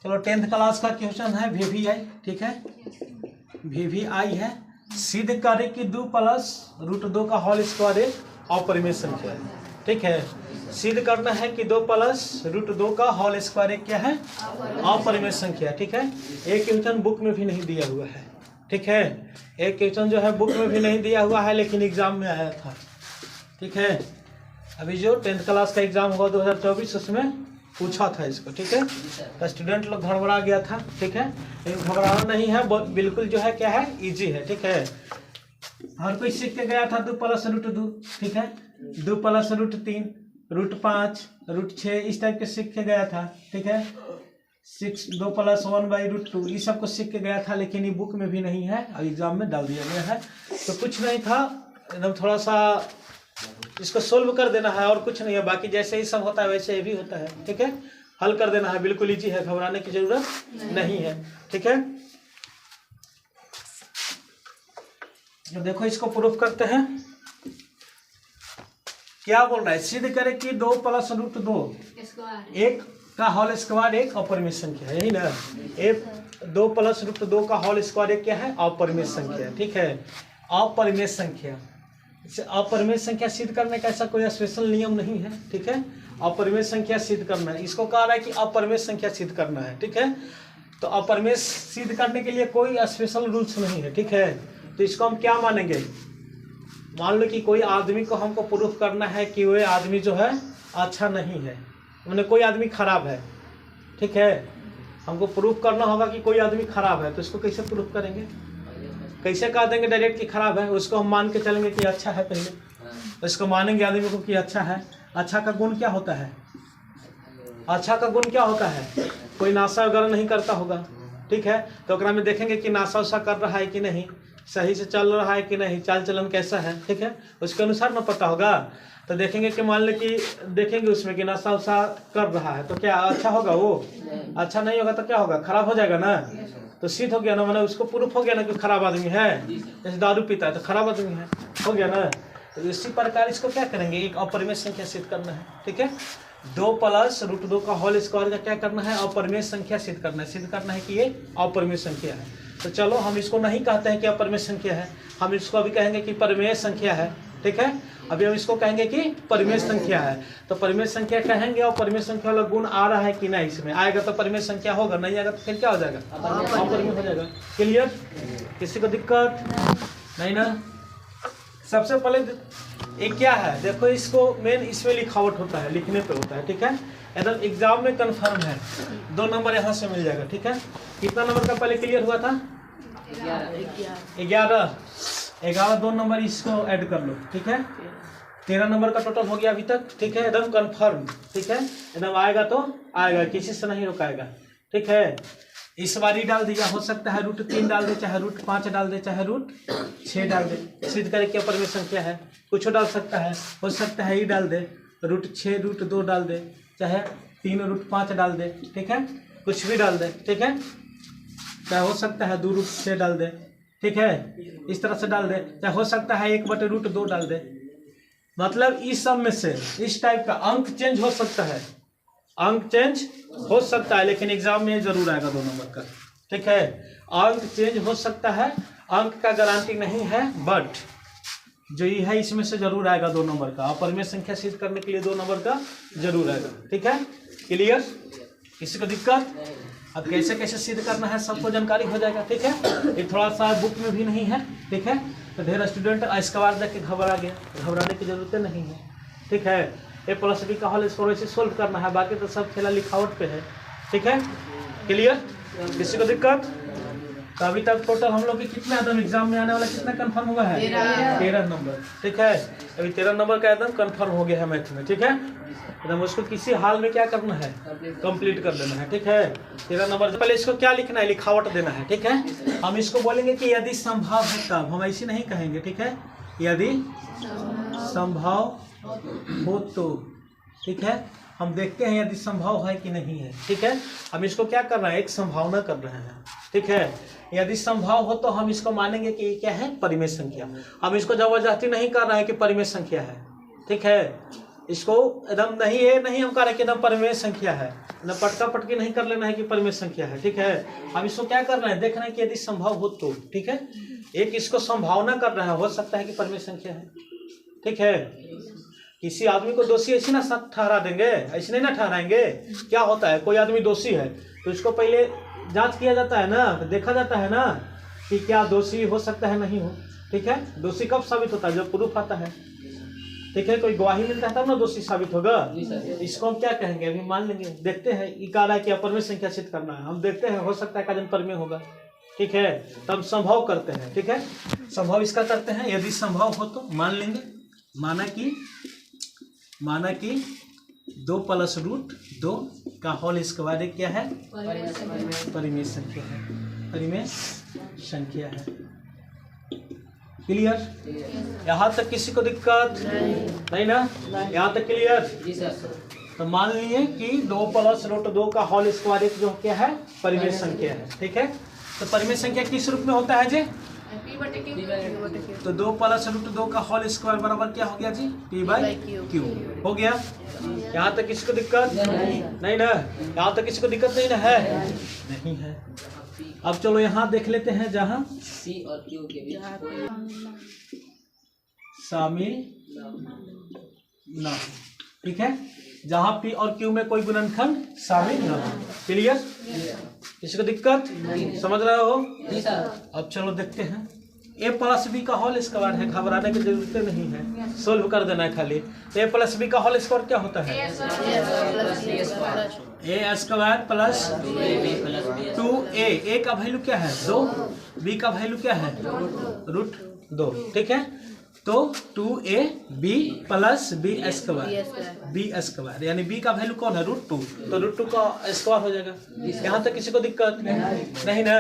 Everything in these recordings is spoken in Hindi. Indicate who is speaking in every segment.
Speaker 1: चलो 10th क्लास का क्वेश्चन है VVI, ठीक है, VVI है। सिद्ध करे कि 2 प्लस रूट 2 का होल स्क्वायर एक अपरिमेय संख्या है, ठीक है। सिद्ध करना है कि 2 प्लस रूट 2 का होल स्क्वायर एक क्या है, अपरिमेय संख्या, ठीक है। एक क्वेश्चन बुक में भी नहीं दिया हुआ है, ठीक है। एक क्वेश्चन जो है बुक में भी नहीं दिया हुआ है लेकिन एग्जाम में आया था, ठीक है। अभी जो 10th क्लास का एग्जाम हुआ 2024 उसमें पूछा था इसको, ठीक है। तो स्टूडेंट लोग घबरा गया था, ठीक है। लेकिन घबराना नहीं है, बिल्कुल जो है क्या है, इजी है, ठीक है। हर कोई सीख के गया था 2 प्लस रूट 2, ठीक है, 2 प्लस रूट 3, रूट 5, रूट 6, इस टाइप के सीख के गया था, ठीक है। 2 प्लस 1/√2 ये सब कुछ सीख के गया था, लेकिन ये बुक में भी नहीं है और एग्जाम में डाल दिया गया है। तो कुछ नहीं था, एकदम थोड़ा सा इसको सोल्व कर देना है और कुछ नहीं है। बाकी जैसे ही सब होता है वैसे ही भी होता है, ठीक है। हल कर देना है, बिल्कुल इजी है, घबराने की जरूरत नहीं है, ठीक है। देखो इसको प्रूफ करते हैं। क्या बोल रहा है, सिद्ध करे कि 2 प्लस रूट 2 एक का होल स्क्वायर एक अपरिमेय संख्या है, यही ना। 2 प्लस रूट 2 का होल स्क्वायर एक क्या है, अपरिमेय संख्या, ठीक है। अपरिमेय संख्या, अपरिमेय संख्या सिद्ध करने का ऐसा कोई स्पेशल नियम नहीं है, ठीक है। अपरिमेय संख्या सिद्ध करना है, इसको कह रहा है कि अपरिमेय संख्या सिद्ध करना है, ठीक है। तो अपरिमेय सिद्ध करने के लिए कोई स्पेशल रूल्स नहीं है, ठीक है। तो इसको हम क्या मानेंगे, मान लो कि कोई आदमी को हमको प्रूफ करना है कि वह आदमी जो है अच्छा नहीं है, मैंने कोई आदमी खराब है, ठीक है। हमको प्रूफ करना होगा कि कोई आदमी खराब है, तो इसको कैसे प्रूफ करेंगे, कैसे कह देंगे डायरेक्ट कि खराब है। उसको हम मान के चलेंगे कि अच्छा है, पहले तो इसको मानेंगे आदमी को कि अच्छा है। अच्छा का गुण क्या होता है, अच्छा का गुण क्या होता है, कोई नाशा वगैरह नहीं करता होगा, ठीक है। तो ओकरा में देखेंगे कि नाशा उसा कर रहा है कि नहीं, सही से चल रहा है कि नहीं, चाल चलन कैसा है, ठीक है, उसके अनुसार ना पता होगा। तो देखेंगे कि मान लो कि देखेंगे उसमें कि नशा उसा कर रहा है, तो क्या अच्छा होगा, वो अच्छा नहीं होगा तो क्या होगा, खराब हो जाएगा ना। तो सिद्ध हो गया ना, मैंने उसको प्रूफ हो गया ना कि खराब आदमी है। जैसे दारू पीता है तो खराब आदमी है, हो गया ना। तो इसी प्रकार इसको क्या करेंगे, एक अपरिमेय संख्या सिद्ध करना है, ठीक है। 2 प्लस रूट 2 का होल स्क्वायर का क्या करना है, अपरिमेय संख्या सिद्ध करना है। सिद्ध करना है कि ये अपरिमेय संख्या है। तो चलो हम इसको नहीं कहते हैं कि अपरिमेय संख्या है, हम इसको अभी कहेंगे कि परिमेय संख्या है, ठीक है। अभी हम इसको कहेंगे कि परिमेय संख्या है। तो परिमेय संख्या कहेंगे और परिमेय संख्या वाला गुण आ रहा है कि नहीं, इसमें आएगा तो परिमेय संख्या होगा, नहीं आएगा तो फिर क्या हो जाएगा, अपरिमेय हो जाएगा। क्लियर, किसी को दिक्कत नहीं ना। सबसे पहले ये क्या है, देखो इसको मेन इसमें लिखावट होता है, लिखने पे होता है, ठीक है। एकदम एग्जाम में कंफर्म है, 2 नंबर यहाँ से मिल जाएगा, ठीक है। कितना नंबर का पहले क्लियर हुआ था, 11 2 नंबर इसको ऐड कर लो, ठीक है। 13 नंबर का टोटल हो गया अभी तक, ठीक है। एकदम कंफर्म, ठीक है, एकदम आएगा तो आएगा, किसी से नहीं रुकाएगा, ठीक है। इस बार ही डाल दिया, हो सकता है रूट 3 डाल दे, चाहे रूट 5 डाल दे, चाहे रूट 6 डाल दे। सिद्ध करे कि अपरिमेय संख्या है, कुछ डाल सकता है, हो सकता है ये डाल दे, रूट 6 रूट 2 डाल दे, चाहे 3 रूट 5 डाल दे, ठीक है, कुछ भी डाल दे, ठीक है। चाहे हो सकता है 2 रूट 6 डाल दे, ठीक है, इस तरह से डाल दे, चाहे हो सकता है 1/√2 डाल दे। मतलब इस सब में से इस टाइप का अंक चेंज हो सकता है, अंक चेंज हो सकता है, लेकिन एग्जाम में जरूर आएगा 2 नंबर का, ठीक है। अंक चेंज हो सकता है, अंक का गारंटी नहीं है, बट जो ये है इसमें से जरूर आएगा 2 नंबर का। अपरिमेय संख्या सिद्ध करने के लिए 2 नंबर का जरूर आएगा, ठीक है। क्लियर, किसी को दिक्कत। अब कैसे कैसे सिद्ध करना है सबको जानकारी हो जाएगा, ठीक है। ये थोड़ा सा बुक में भी नहीं है, ठीक है। तो ढेर स्टूडेंट इसका बार देख के घबरा गया, घबराने की जरूरत नहीं है, ठीक है। A प्लस B का होल स्क्वायर वैसे सोल्व करना है, बाकी तो सब खेला लिखावट पे है, ठीक है। क्लियर, किसी को दिक्कत। तो अभी तक टोटल हम लोग के कितने एकदम एग्जाम में आने वाला कितना कंफर्म हुआ है, 13 नंबर, ठीक है। अभी 13 नंबर का एकदम कंफर्म हो गया है मैथ में, ठीक है। एकदम उसको किसी हाल में क्या करना है, कंप्लीट कर देना है, ठीक है। 13 नंबर पहले इसको क्या लिखना है, लिखावट देना है, ठीक है। हम इसको बोलेंगे कि यदि संभव है तब, हम ऐसे नहीं कहेंगे, ठीक है। यदि संभव हो तो, ठीक है। हम देखते हैं यदि संभव है कि नहीं है, ठीक है। हम इसको क्या कर रहे हैं, एक संभावना कर रहे हैं, ठीक है। यदि संभव हो तो हम इसको मानेंगे कि ये क्या है, परिमेय संख्या। हम इसको जबरदस्ती नहीं कर रहे हैं कि परिमेय संख्या है, ठीक है। इसको एकदम नहीं है, नहीं हम कह रहे कि एकदम परिमेय संख्या है, ना पटका पटकी नहीं कर लेना है कि परिमेय संख्या है, ठीक है। अब इसको क्या करना है, देखना है कि यदि संभव हो तो, ठीक है। एक इसको संभावना कर रहा है, हो सकता है कि परिमेय संख्या है, ठीक है। किसी आदमी को दोषी ऐसे ना ठहरा देंगे, ऐसे नहीं ना ठहराएंगे। क्या होता है, कोई आदमी दोषी है तो इसको पहले जांच किया जाता है ना, देखा जाता है ना कि क्या दोषी हो सकता है, नहीं हो, ठीक है। दोषी कब साबित होता है, जब प्रूफ आता है, ठीक है। कोई गवाही मिलता है तब ना दोषी साबित होगा। इसको हम क्या कहेंगे, अभी मान लेंगे, देखते हैं। ये कह रहा है कि अपरिमेय संख्या सिद्ध करना है, हम देखते हैं, हो सकता है का जन परिमेय होगा, ठीक है। तब संभव करते हैं, ठीक है। संभव इसका करते हैं, यदि संभव हो तो मान लेंगे। माना कि 2 + √2 का होल स्क्वायर क्या है, परिमेय संख्या है, परिमेय संख्या है। क्लियर? यहाँ तक किसी को दिक्कत नहीं ना? यहाँ तक क्लियर? तो मान लीजिए कि 2 + √2 का होल स्क्वायर जो क्या है, परिमेय संख्या है, ठीक है। तो परिमेय संख्या किस रूप में होता है जी, तो 2 + √2 का होल स्क्वायर बराबर क्या हो गया जी, P/Q हो गया। यहाँ तक किसी को दिक्कत नहीं ना? यहाँ तक किसी को दिक्कत नहीं ना है? नहीं है। अब चलो यहाँ देख लेते हैं, जहाँ
Speaker 2: C और Q के बीच
Speaker 1: शामिल ना, ठीक है। जहाँ P और Q में कोई गुणनखंड शामिल ना हो। क्लियर? किसी को दिक्कत समझ रहे हो? अब चलो देखते हैं। A + B का होल स्क्वायर है, घबराने की जरूरत नहीं है, सोल्व कर देना है खाली। A + B का होल स्क्वायर क्या होता है, A² + 2A। A का वैल्यू क्या है, 2, B का वैल्यू क्या है, √2, ठीक है। तो 2AB + B² यानी B का वैल्यू कौन है, √2, तो √2 का स्क्वायर हो जाएगा। यहाँ तक किसी को दिक्कत नहीं ना?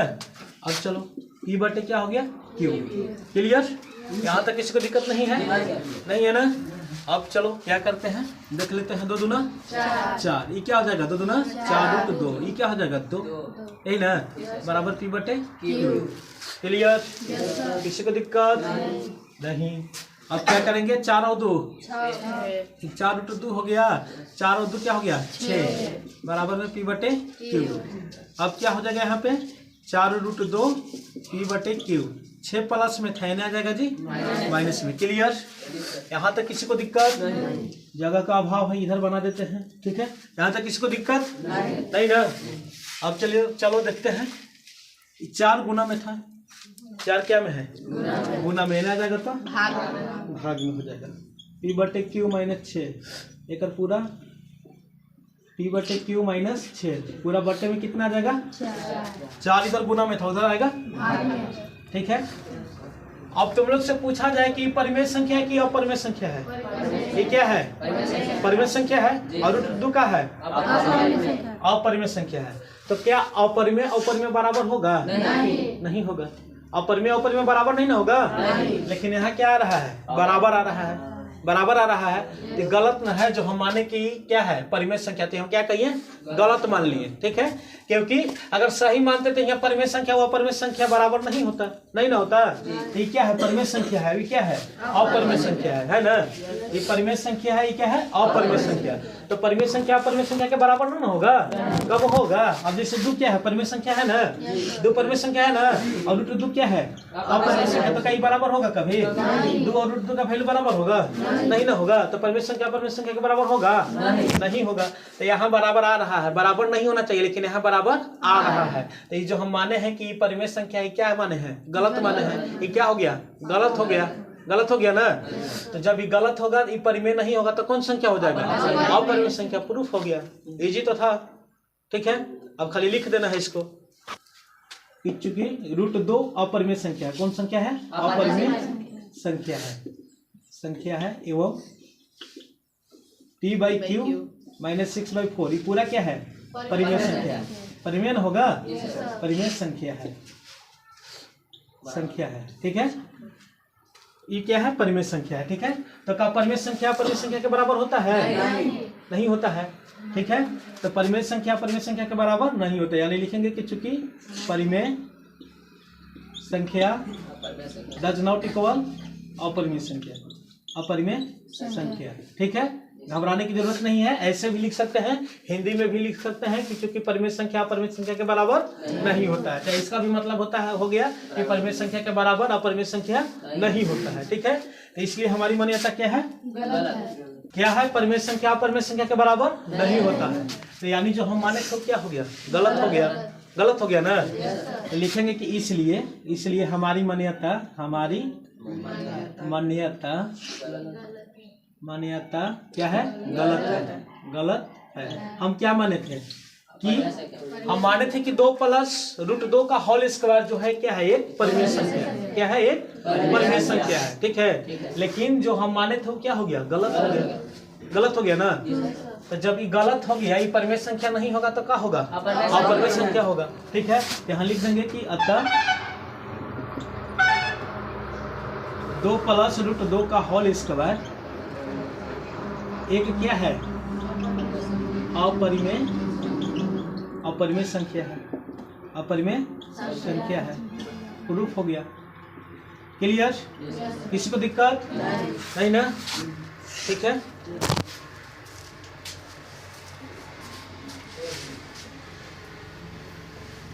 Speaker 1: अब चलो P/T क्या हो गया, Q। क्लियर? यहाँ तक किसी को दिक्कत नहीं है? नहीं है ना? अब चलो क्या करते हैं, देख लेते हैं। 2 दूना 4, ये क्या हो जाएगा, 2 दूना 4 √2, ये क्या हो जाएगा, 2, यही ना, बराबर P/Q। क्लियर? किसी को दिक्कत नहीं? अब क्या करेंगे, 4 और 2, 4 √2 हो गया, 4 और 2 क्या हो गया, 6, बराबर में P/Q। अब क्या हो जाएगा यहाँ पे, 4 √2 P/Q, 6 प्लस में था, आ जाएगा जी माइनस में। क्लियर? यहाँ तक किसी को दिक्कत, जगह का अभाव है, इधर बना देते हैं, ठीक है। यहाँ तक किसी को दिक्कत नहीं ना? अब चलिए चलो देखते हैं। 4 गुना में था, 4 क्या में है, गुना में, आ जाएगा तो भाग में हो जाएगा। P/Q -6, एक पूरा P/Q -6 पूरा बट्टे में कितना आ जाएगा, 4 इधर गुना में था, उधर आएगा, ठीक है। अब तुम लोग से पूछा जाए कि परिमेय संख्या है कि अपरिमेय संख्या है, ये क्या है, परिमेय संख्या है, और √2 का है, अपरिमेय संख्या है। तो क्या अपरिमेय बराबर होगा, नहीं होगा। अपरिमेय बराबर नहीं ना होगा, लेकिन यहाँ क्या आ रहा है, बराबर आ रहा है, बराबर आ रहा है। तो गलत न है जो हम माने कि क्या है, परिमेय संख्या, तो हम क्या कहिए, गलत मान लिए, ठीक है। क्योंकि अगर सही मानते तो यहाँ परिमेय संख्या वो अपरिमेय संख्या बराबर नहीं होता, नहीं ना होता। ये क्या है, परिमेय संख्या है, ये क्या है, अपरिमेय संख्या है ना। ये परिमेय संख्या है, ये क्या है, अपरिमेय संख्या। तो परिमेय संख्या अपरिमेय संख्या के बराबर ना होगा, कब होगा। अब जैसे 2 क्या है, परिमेय संख्या है ना, 2 परिमेय संख्या है ना, और √2 क्या है, अपरिमेय संख्या। तो कहीं बराबर होगा कभी, 2 और √2 का वैल्यू बराबर होगा, नहीं ना होगा। तो परिमेय संख्या अपरिमेय संख्या के बराबर होगा, नहीं होगा। तो यहाँ बराबर आ रहा है, बराबर नहीं होना चाहिए, लेकिन यहाँ बराबर आ रहा है। तो ये जो हम माने हैं कि परिमेय संख्या है, क्या माने हैं, गलत माने हैं। ये क्या हो गया, गलत हो गया, गलत हो गया ना। तो जब ये गलत होगा, ये परिमेय नहीं होगा, तो कौन संख्या हो जाएगा, अपरिमेय संख्या। प्रूफ हो गया, इजी तो था, ठीक है। अब खाली लिख देना है इसको, चूंकि √2 अपरिमेय संख्या, कौन संख्या है, अपरिमेय संख्या है एवं P/Q -6/4 ये पूरा क्या है, परिमेय संख्या। परिमेय होगा, परिमेय संख्या है, ठीक है। ये क्या है, परिमेय संख्या है, ठीक है। तो क्या परिमेय संख्या परिमेय संख्या के बराबर होता है, नहीं होता है, ठीक है। तो परिमेय संख्या परिमेय संख्या के बराबर नहीं होता, यानी लिखेंगे कि चूंकि परिमेय संख्या डज नॉट इक्वल अपरिमेय संख्या, अपरिमेय संख्या, ठीक है। घबराने की जरूरत नहीं है, ऐसे भी लिख सकते हैं, हिंदी में भी लिख सकते हैं कि चूंकि परिमेय संख्या अपरिमेय संख्या के बराबर नहीं होता है, तो इसका भी मतलब होता है हो गया कि परिमेय संख्या के बराबर अपरिमेय संख्या नहीं होता है। ठीक है, तो इसलिए हमारी मान्यता क्या है? क्या है? परिमेय संख्या अपरिमेय संख्या के बराबर नहीं होता है। तो यानी जो हम माने तो क्या हो गया? गलत हो गया। गलत हो गया ना? तो लिखेंगे कि इसलिए हमारी मान्यता क्या है? गलत है। हम क्या माने थे कि हम माने थे कि 2 + √2 का होल स्क्वायर जो है क्या है? एक परिमेय संख्या है। क्या है? एक परिमेय संख्या है। ठीक है, लेकिन जो हम माने थे वो क्या हो गया? गलत हो गया। गलत हो गया ना? तो जब ये गलत हो गया, ये परिमेय संख्या नहीं होगा तो क्या होगा? अपरिमेय संख्या होगा। ठीक है, यहाँ लिख देंगे कि अतः 2 + √2 का होल स्क्वायर एक क्या है? अपरिमेय संख्या है। अपरिमेय संख्या है। प्रूफ हो गया। क्लियर? किसी को दिक्कत नहीं ना? ठीक है।